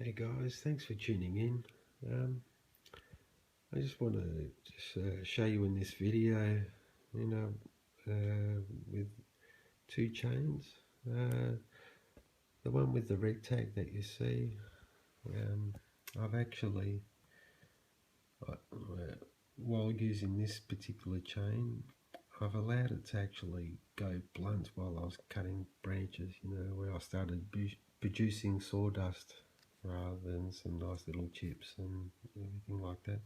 Hey guys, thanks for tuning in. I just want to show you in this video, you know, with two chains. The one with the red tag that you see, I've actually, while using this particular chain, I've allowed it to actually go blunt while I was cutting branches, where I started producing sawdust rather than some nice little chips and everything like that.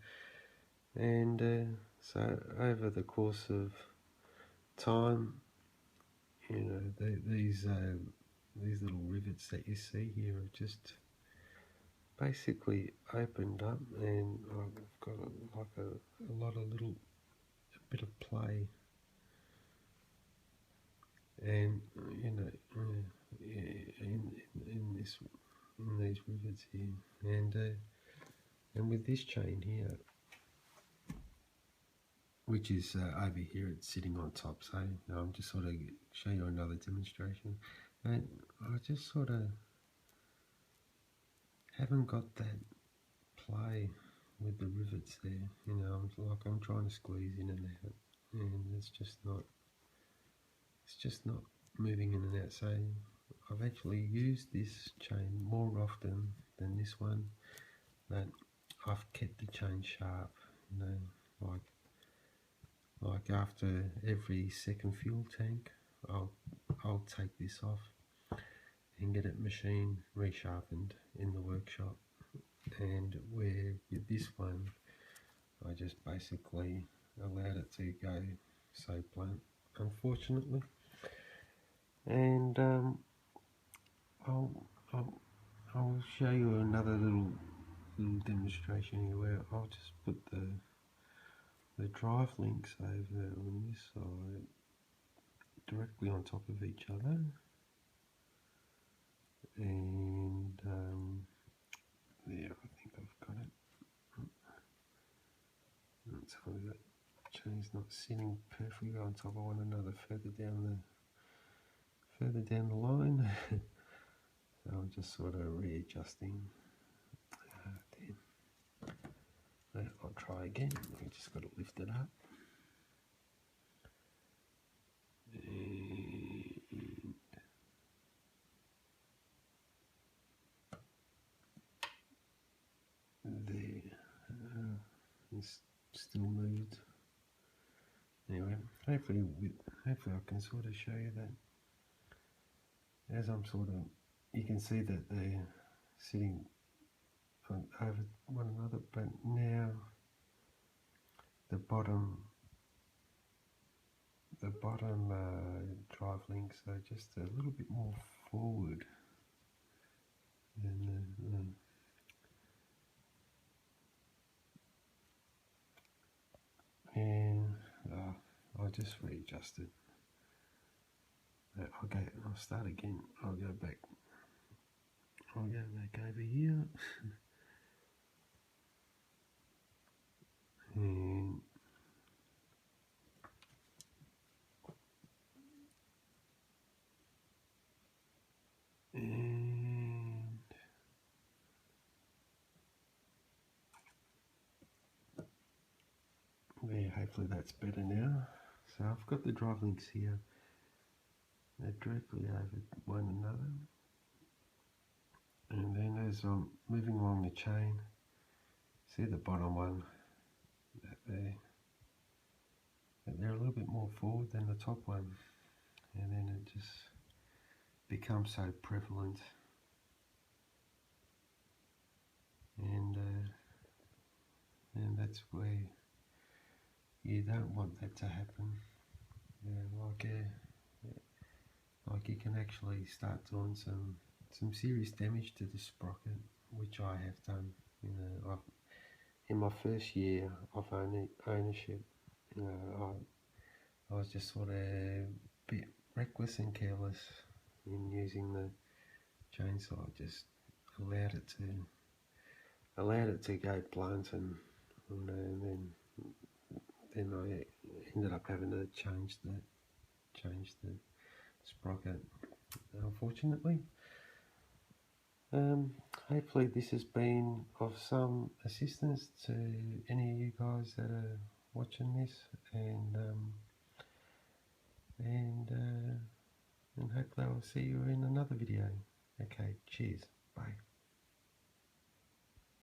And so over the course of time, these little rivets that you see here are just basically opened up, and I've got a lot of a bit of play, and in these rivets here, and with this chain here, which is over here, it's sitting on top. So I'm just sort of show you another demonstration, and I just sort of haven't got that play with the rivets there. I'm trying to squeeze in and out, and it's just not moving in and out. So I've actually used this chain more often than this one, but I've kept the chain sharp, like after every second fuel tank, I'll take this off and get it machined, resharpened in the workshop. And where with this one, I just basically allowed it to go so blunt, unfortunately. And I'll show you another little demonstration here where I'll just put the drive links over on this side directly on top of each other, and there, I think I've got it. So that chain's not sitting perfectly on top. I want another further down the line. So I'm just sort of readjusting. I'll try again. We just got to lift it up. And there, it's still moved. Anyway, hopefully I can sort of show you that as I'm you can see that they're sitting over one another, but now the bottom drive links are just a little bit more forward than and I'll just readjust it. I'll start again. I'll go back over here. And there, hopefully that's better now. So I've got the drive links here. They're directly over one another. And then as I'm moving along the chain, see the bottom one, they're a little bit more forward than the top one, and then it just becomes so prevalent, and that's where you don't want that to happen. Like you can actually start doing some serious damage to the sprocket, which I have done. In my first year of ownership, I was just sort of a bit reckless and careless in using the chainsaw. I just allowed it to go blunt, and then I ended up having to change the sprocket, unfortunately. hopefully this has been of some assistance to any of you guys that are watching this, and and hopefully I'll see you in another video. Okay, cheers, bye.